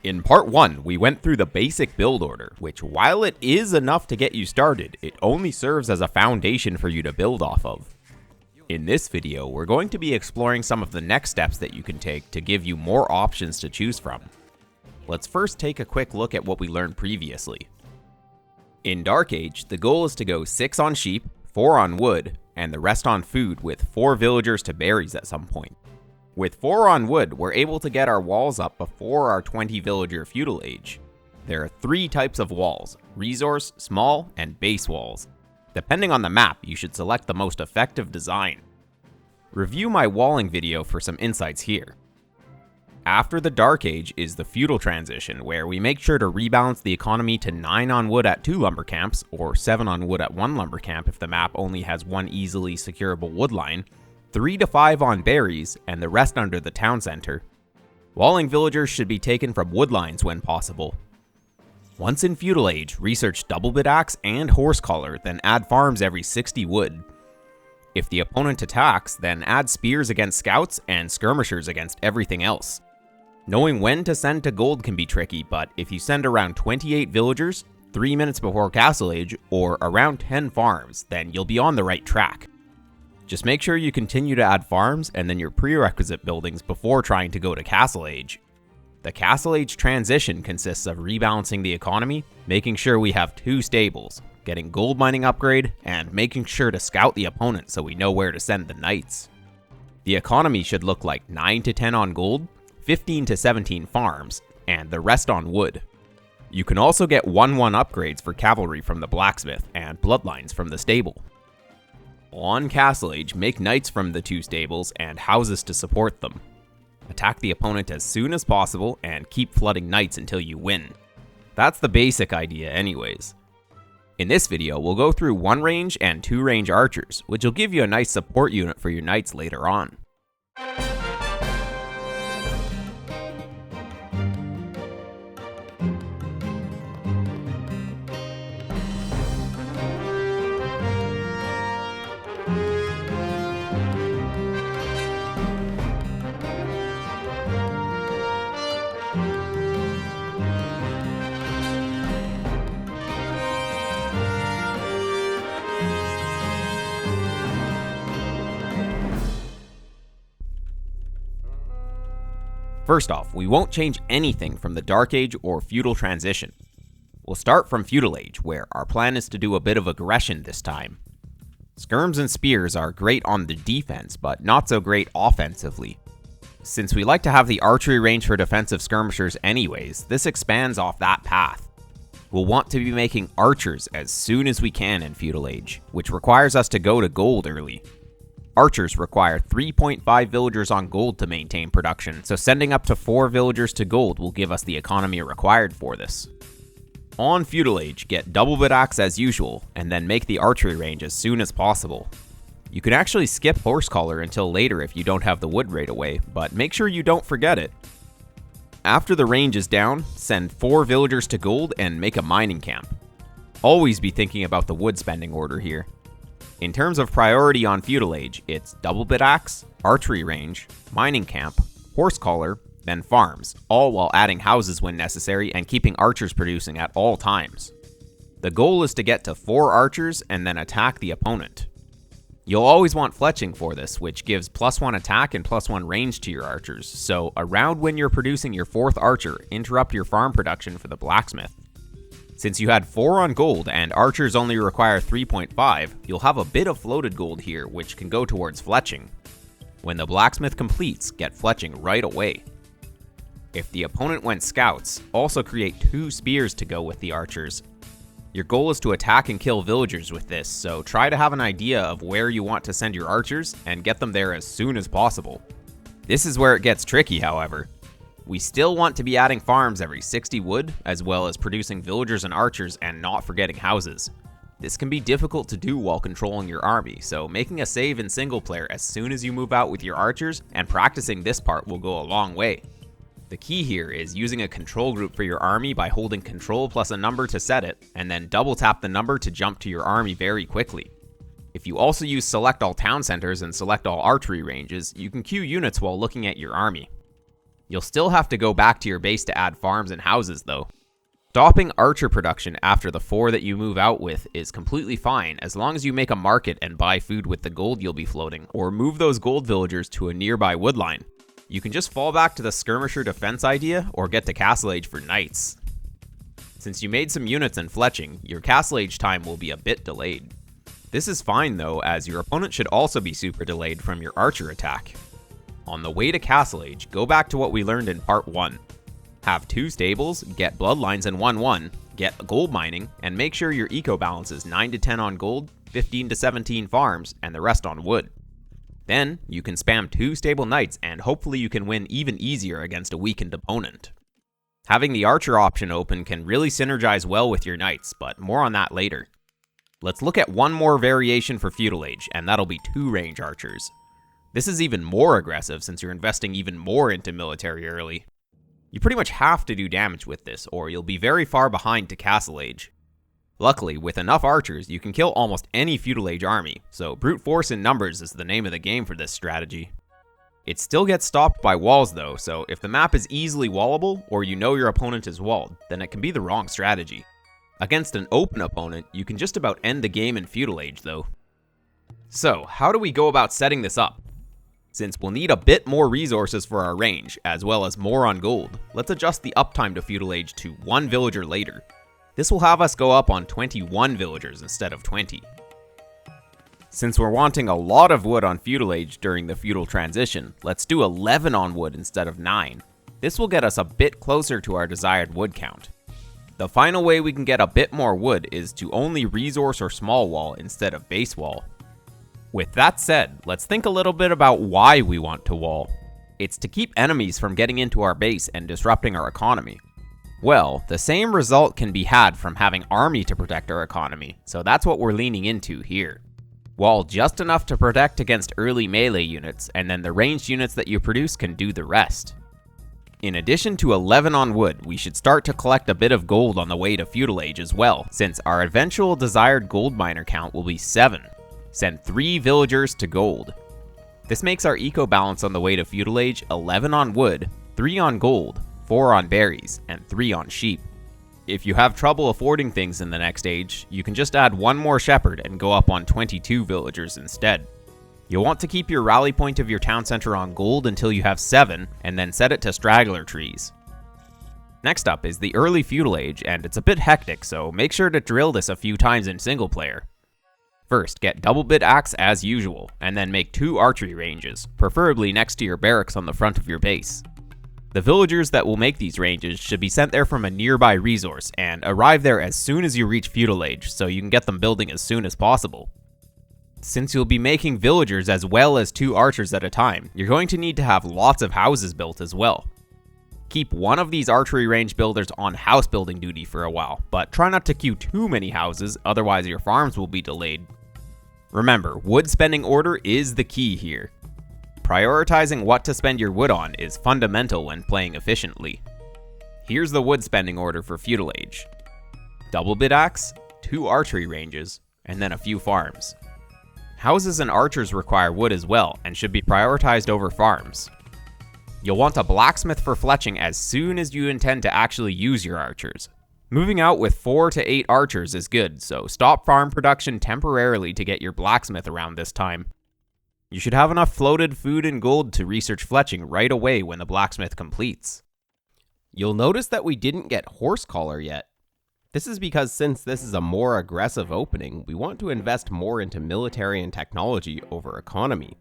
In part 1, we went through the basic build order, which while it is enough to get you started, it only serves as a foundation for you to build off of. In this video, we're going to be exploring some of the next steps that you can take to give you more options to choose from. Let's first take a quick look at what we learned previously. In Dark Age, the goal is to go 6 on sheep, 4 on wood, and the rest on food with 4 villagers to berries at some point. With 4 on wood, we're able to get our walls up before our 20 villager feudal age. There are 3 types of walls: resource, small, and base walls. Depending on the map, you should select the most effective design. Review my walling video for some insights here. After the Dark Age is the feudal transition, where we make sure to rebalance the economy to 9 on wood at 2 lumber camps, or 7 on wood at 1 lumber camp if the map only has 1 easily securable wood line, 3 to 5 on berries, and the rest under the town center. Walling villagers should be taken from wood lines when possible. Once in feudal age, research double bit axe and horse collar, then add farms every 60 wood. If the opponent attacks, then add spears against scouts and skirmishers against everything else. Knowing when to send to gold can be tricky, but if you send around 28 villagers, 3 minutes before castle age, or around 10 farms, then you'll be on the right track. Just make sure you continue to add farms and then your prerequisite buildings before trying to go to castle age. The castle age transition consists of rebalancing the economy, making sure we have 2 stables, getting gold mining upgrade, and making sure to scout the opponent so we know where to send the knights. The economy should look like 9 to 10 on gold, 15 to 17 farms, and the rest on wood. You can also get 1-1 upgrades for cavalry from the blacksmith and bloodlines from the stable. On Castle Age, make knights from the 2 stables and houses to support them. Attack the opponent as soon as possible and keep flooding knights until you win. That's the basic idea anyways. In this video, we'll go through 1 range and 2 range archers, which will give you a nice support unit for your knights later on. First off, we won't change anything from the Dark Age or feudal transition. We'll start from feudal age, where our plan is to do a bit of aggression this time. Skirms and spears are great on the defense, but not so great offensively. Since we like to have the archery range for defensive skirmishers anyways, this expands off that path. We'll want to be making archers as soon as we can in feudal age, which requires us to go to gold early. Archers require 3.5 villagers on gold to maintain production, so sending up to 4 villagers to gold will give us the economy required for this. On feudal age, get double bit axe as usual, and then make the archery range as soon as possible. You can actually skip horse collar until later if you don't have the wood right away, but make sure you don't forget it. After the range is down, send 4 villagers to gold and make a mining camp. Always be thinking about the wood spending order here. In terms of priority on feudal age, it's double bit axe, archery range, mining camp, horse collar, then farms, all while adding houses when necessary and keeping archers producing at all times. The goal is to get to 4 archers and then attack the opponent. You'll always want fletching for this, which gives +1 attack and +1 range to your archers, so around when you're producing your 4th archer, interrupt your farm production for the blacksmith. Since you had 4 on gold and archers only require 3.5, you'll have a bit of floated gold here, which can go towards fletching. When the blacksmith completes, get fletching right away. If the opponent went scouts, also create 2 spears to go with the archers. Your goal is to attack and kill villagers with this, so try to have an idea of where you want to send your archers and get them there as soon as possible. This is where it gets tricky, however. We still want to be adding farms every 60 wood, as well as producing villagers and archers and not forgetting houses. This can be difficult to do while controlling your army, so making a save in single player as soon as you move out with your archers and practicing this part will go a long way. The key here is using a control group for your army by holding control plus a number to set it, and then double tap the number to jump to your army very quickly. If you also use select all town centers and select all archery ranges, you can queue units while looking at your army. You'll still have to go back to your base to add farms and houses though. Stopping archer production after the 4 that you move out with is completely fine as long as you make a market and buy food with the gold you'll be floating, or move those gold villagers to a nearby wood line. You can just fall back to the skirmisher defense idea or get to castle age for knights. Since you made some units in fletching, your castle age time will be a bit delayed. This is fine though, as your opponent should also be super delayed from your archer attack. On the way to castle age, go back to what we learned in part 1. Have 2 stables, get bloodlines in 1-1, get gold mining, and make sure your eco balance is 9 to 10 on gold, 15 to 17 farms, and the rest on wood. Then, you can spam 2 stable knights and hopefully you can win even easier against a weakened opponent. Having the archer option open can really synergize well with your knights, but more on that later. Let's look at one more variation for feudal age, and that'll be 2 range archers. This is even more aggressive since you're investing even more into military early. You pretty much have to do damage with this, or you'll be very far behind to castle age. Luckily, with enough archers, you can kill almost any feudal age army, so brute force in numbers is the name of the game for this strategy. It still gets stopped by walls though, so if the map is easily wallable, or you know your opponent is walled, then it can be the wrong strategy. Against an open opponent, you can just about end the game in feudal age though. So, how do we go about setting this up? Since we'll need a bit more resources for our range, as well as more on gold, let's adjust the uptime to feudal age to 1 villager later. This will have us go up on 21 villagers instead of 20. Since we're wanting a lot of wood on feudal age during the feudal transition, let's do 11 on wood instead of 9. This will get us a bit closer to our desired wood count. The final way we can get a bit more wood is to only resource or small wall instead of base wall. With that said, let's think a little bit about why we want to wall. It's to keep enemies from getting into our base and disrupting our economy. Well, the same result can be had from having army to protect our economy, so that's what we're leaning into here. Wall just enough to protect against early melee units, and then the ranged units that you produce can do the rest. In addition to 11 on wood, we should start to collect a bit of gold on the way to feudal age as well, since our eventual desired gold miner count will be 7. Send 3 villagers to gold. This makes our eco balance on the way to feudal age 11 on wood, 3 on gold, 4 on berries, and 3 on sheep. If you have trouble affording things in the next age, you can just add 1 more shepherd and go up on 22 villagers instead. You'll want to keep your rally point of your town center on gold until you have 7, and then set it to straggler trees. Next up is the early feudal age, and it's a bit hectic, so make sure to drill this a few times in single player. First, get double bit axe as usual, and then make 2 archery ranges, preferably next to your barracks on the front of your base. The villagers that will make these ranges should be sent there from a nearby resource, and arrive there as soon as you reach feudal age, so you can get them building as soon as possible. Since you'll be making villagers as well as 2 archers at a time, you're going to need to have lots of houses built as well. Keep one of these archery range builders on house building duty for a while, but try not to queue too many houses, otherwise your farms will be delayed. Remember, wood spending order is the key here. Prioritizing what to spend your wood on is fundamental when playing efficiently. Here's the wood spending order for feudal age. Double bit axe, 2 archery ranges, and then a few farms. Houses and archers require wood as well, and should be prioritized over farms. You'll want a blacksmith for fletching as soon as you intend to actually use your archers. Moving out with 4 to 8 archers is good, so stop farm production temporarily to get your blacksmith around this time. You should have enough floated food and gold to research fletching right away when the blacksmith completes. You'll notice that we didn't get horse collar yet. This is because since this is a more aggressive opening, we want to invest more into military and technology over economy.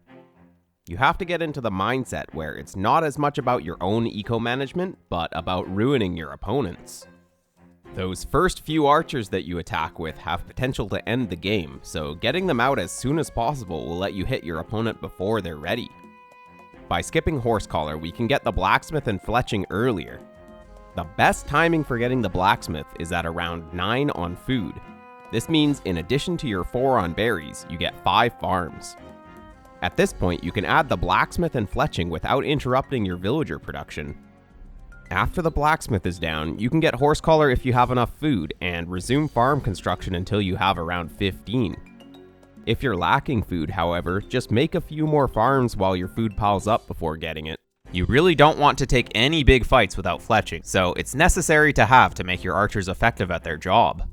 You have to get into the mindset where it's not as much about your own eco-management, but about ruining your opponents. Those first few archers that you attack with have potential to end the game, so getting them out as soon as possible will let you hit your opponent before they're ready. By skipping horse collar, we can get the blacksmith and fletching earlier. The best timing for getting the blacksmith is at around 9 on food. This means in addition to your 4 on berries, you get 5 farms. At this point, you can add the blacksmith and fletching without interrupting your villager production. After the blacksmith is down, you can get horse collar if you have enough food, and resume farm construction until you have around 15. If you're lacking food, however, just make a few more farms while your food piles up before getting it. You really don't want to take any big fights without fletching, so it's necessary to have to make your archers effective at their job.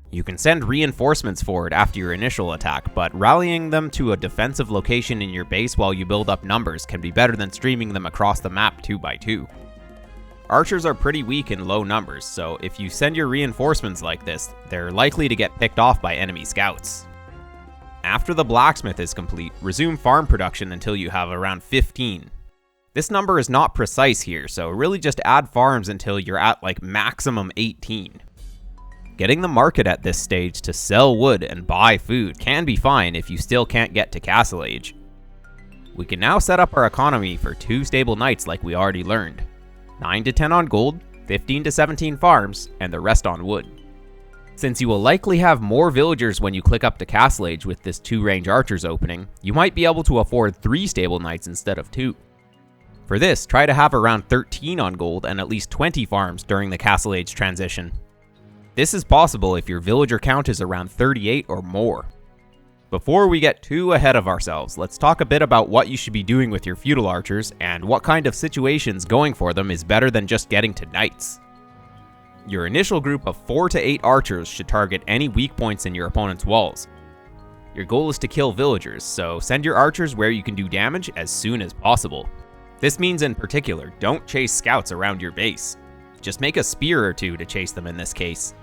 You can send reinforcements forward after your initial attack, but rallying them to a defensive location in your base while you build up numbers can be better than streaming them across the map 2 by 2. Archers are pretty weak in low numbers, so if you send your reinforcements like this, they're likely to get picked off by enemy scouts. After the blacksmith is complete, resume farm production until you have around 15. This number is not precise here, so really just add farms until you're at like maximum 18. Getting the market at this stage to sell wood and buy food can be fine if you still can't get to Castle Age. We can now set up our economy for 2 stable knights like we already learned. 9 to 10 on gold, 15 to 17 farms, and the rest on wood. Since you will likely have more villagers when you click up to Castle Age with this 2-range archers opening, you might be able to afford 3 stable knights instead of 2. For this, try to have around 13 on gold and at least 20 farms during the Castle Age transition. This is possible if your villager count is around 38 or more. Before we get too ahead of ourselves, let's talk a bit about what you should be doing with your feudal archers and what kind of situations going for them is better than just getting to knights. Your initial group of 4 to 8 archers should target any weak points in your opponent's walls. Your goal is to kill villagers, so send your archers where you can do damage as soon as possible. This means in particular, don't chase scouts around your base. Just make a spear or 2 to chase them in this case.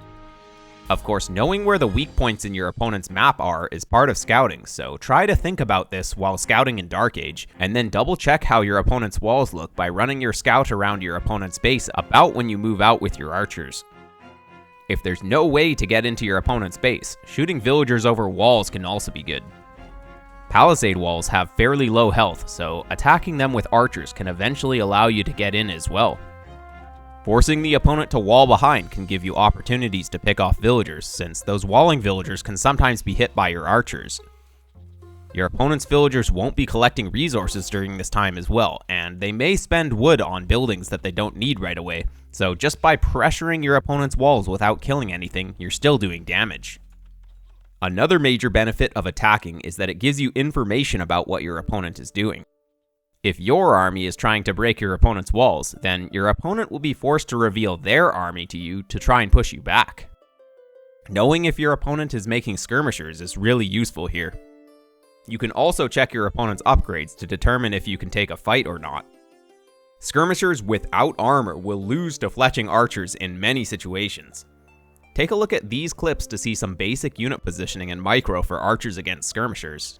Of course, knowing where the weak points in your opponent's map are is part of scouting, so try to think about this while scouting in Dark Age, and then double check how your opponent's walls look by running your scout around your opponent's base about when you move out with your archers. If there's no way to get into your opponent's base, shooting villagers over walls can also be good. Palisade walls have fairly low health, so attacking them with archers can eventually allow you to get in as well. Forcing the opponent to wall behind can give you opportunities to pick off villagers, since those walling villagers can sometimes be hit by your archers. Your opponent's villagers won't be collecting resources during this time as well, and they may spend wood on buildings that they don't need right away, so just by pressuring your opponent's walls without killing anything, you're still doing damage. Another major benefit of attacking is that it gives you information about what your opponent is doing. If your army is trying to break your opponent's walls, then your opponent will be forced to reveal their army to you to try and push you back. Knowing if your opponent is making skirmishers is really useful here. You can also check your opponent's upgrades to determine if you can take a fight or not. Skirmishers without armor will lose to fletching archers in many situations. Take a look at these clips to see some basic unit positioning and micro for archers against skirmishers.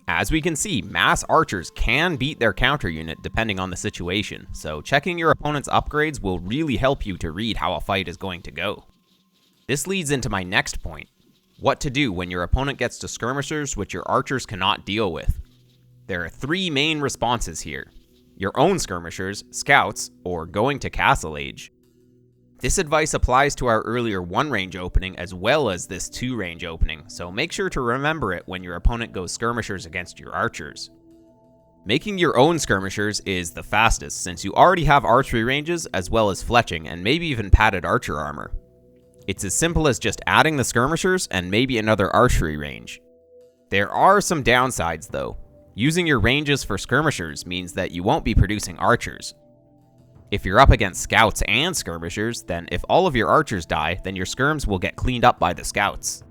As we can see, mass archers can beat their counter unit depending on the situation, so checking your opponent's upgrades will really help you to read how a fight is going to go. This leads into my next point: what to do when your opponent gets to skirmishers which your archers cannot deal with. There are three main responses here: your own skirmishers, scouts, or going to castle age. This advice applies to our earlier 1-range opening as well as this 2-range opening, so make sure to remember it when your opponent goes skirmishers against your archers. Making your own skirmishers is the fastest, since you already have archery ranges as well as fletching and maybe even padded archer armor. It's as simple as just adding the skirmishers and maybe another archery range. There are some downsides though. Using your ranges for skirmishers means that you won't be producing archers. If you're up against scouts and skirmishers, then if all of your archers die, then your skirms will get cleaned up by the scouts.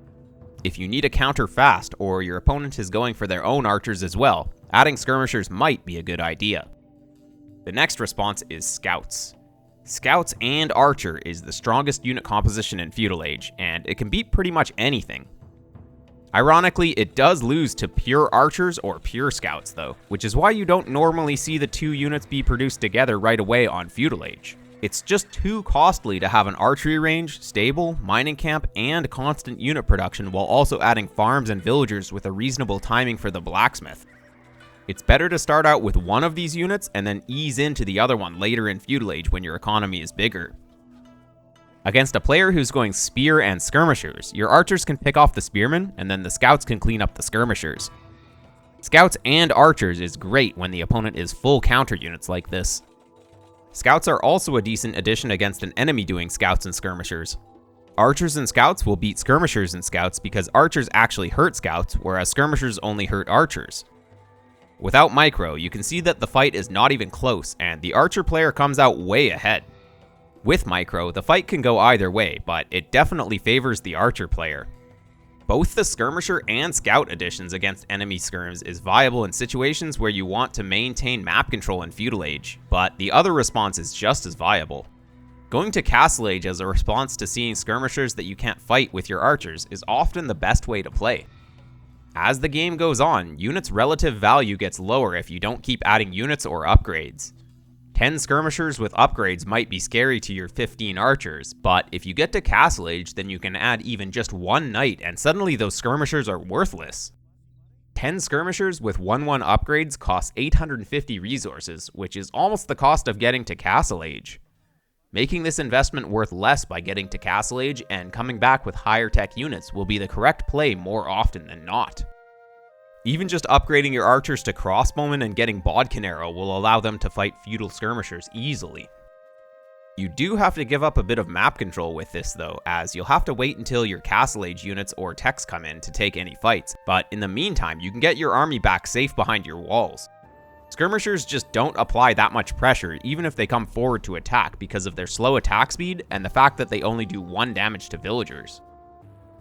If you need a counter fast, or your opponent is going for their own archers as well, adding skirmishers might be a good idea. The next response is scouts. Scouts and archer is the strongest unit composition in Feudal Age, and it can beat pretty much anything. Ironically, it does lose to pure archers or pure scouts though, which is why you don't normally see the two units be produced together right away on Feudal Age. It's just too costly to have an archery range, stable, mining camp, and constant unit production while also adding farms and villagers with a reasonable timing for the blacksmith. It's better to start out with one of these units and then ease into the other one later in Feudal Age when your economy is bigger. Against a player who's going spear and skirmishers, your archers can pick off the spearmen, and then the scouts can clean up the skirmishers. Scouts and archers is great when the opponent is full counter units like this. Scouts are also a decent addition against an enemy doing scouts and skirmishers. Archers and scouts will beat skirmishers and scouts because archers actually hurt scouts, whereas skirmishers only hurt archers. Without micro, you can see that the fight is not even close, and the archer player comes out way ahead. With micro, the fight can go either way, but it definitely favors the archer player. Both the skirmisher and scout additions against enemy skirms is viable in situations where you want to maintain map control in Feudal Age, but the other response is just as viable. Going to Castle Age as a response to seeing skirmishers that you can't fight with your archers is often the best way to play. As the game goes on, units' relative value gets lower if you don't keep adding units or upgrades. 10 skirmishers with upgrades might be scary to your 15 archers, but if you get to Castle Age, then you can add even just one knight and suddenly those skirmishers are worthless. 10 skirmishers with 1/1 upgrades cost 850 resources, which is almost the cost of getting to Castle Age. Making this investment worth less by getting to Castle Age and coming back with higher tech units will be the correct play more often than not. Even just upgrading your archers to crossbowmen and getting bodkin arrow will allow them to fight feudal skirmishers easily. You do have to give up a bit of map control with this though, as you'll have to wait until your Castle Age units or techs come in to take any fights, but in the meantime you can get your army back safe behind your walls. Skirmishers just don't apply that much pressure even if they come forward to attack because of their slow attack speed and the fact that they only do 1 damage to villagers.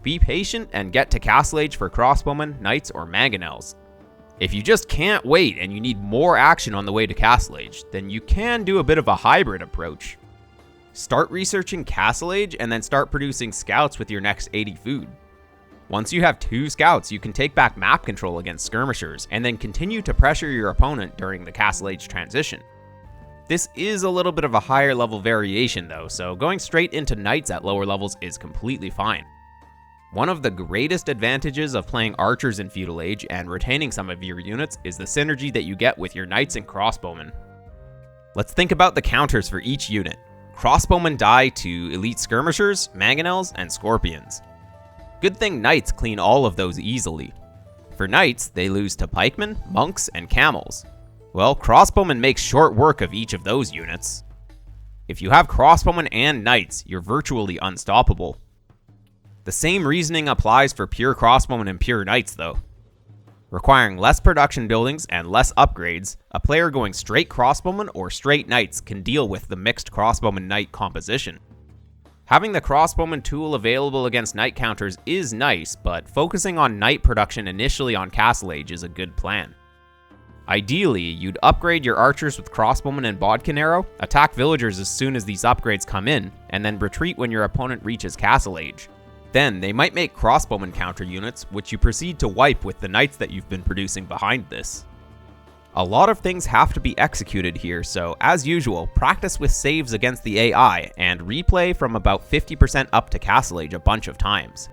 Be patient and get to Castle Age for crossbowmen, knights, or mangonels. If you just can't wait and you need more action on the way to Castle Age, then you can do a bit of a hybrid approach. Start researching Castle Age and then start producing scouts with your next 80 food. Once you have 2 scouts, you can take back map control against skirmishers and then continue to pressure your opponent during the Castle Age transition. This is a little bit of a higher level variation though, so going straight into knights at lower levels is completely fine. One of the greatest advantages of playing archers in Feudal Age and retaining some of your units is the synergy that you get with your knights and crossbowmen. Let's think about the counters for each unit. Crossbowmen die to elite skirmishers, mangonels, and scorpions. Good thing knights clean all of those easily. For knights, they lose to pikemen, monks, and camels. Well, crossbowmen make short work of each of those units. If you have crossbowmen and knights, you're virtually unstoppable. The same reasoning applies for pure crossbowmen and pure knights though. Requiring less production buildings and less upgrades, a player going straight crossbowmen or straight knights can deal with the mixed crossbowman knight composition. Having the crossbowman tool available against knight counters is nice, but focusing on knight production initially on Castle Age is a good plan. Ideally, you'd upgrade your archers with crossbowmen and bodkin arrow, attack villagers as soon as these upgrades come in, and then retreat when your opponent reaches Castle Age. Then they might make crossbowman counter units, which you proceed to wipe with the knights that you've been producing behind this. A lot of things have to be executed here, so as usual, practice with saves against the AI and replay from about 50% up to Castle Age a bunch of times.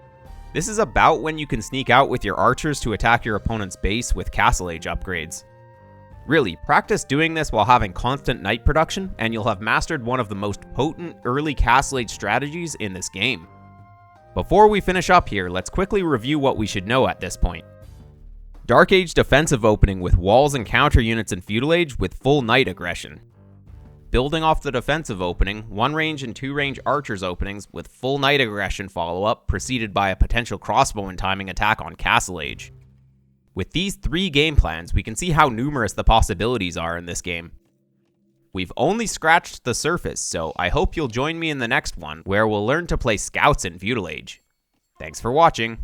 This is about when you can sneak out with your archers to attack your opponent's base with Castle Age upgrades. Really, practice doing this while having constant knight production, and you'll have mastered one of the most potent early Castle Age strategies in this game. Before we finish up here, let's quickly review what we should know at this point. Dark Age defensive opening with walls and counter units in Feudal Age with full knight aggression. Building off the defensive opening, 1 range and 2 range archers openings with full knight aggression follow-up preceded by a potential crossbow and timing attack on Castle Age. With these 3 game plans, we can see how numerous the possibilities are in this game. We've only scratched the surface, so I hope you'll join me in the next one, where we'll learn to play scouts in Feudal Age. Thanks for watching.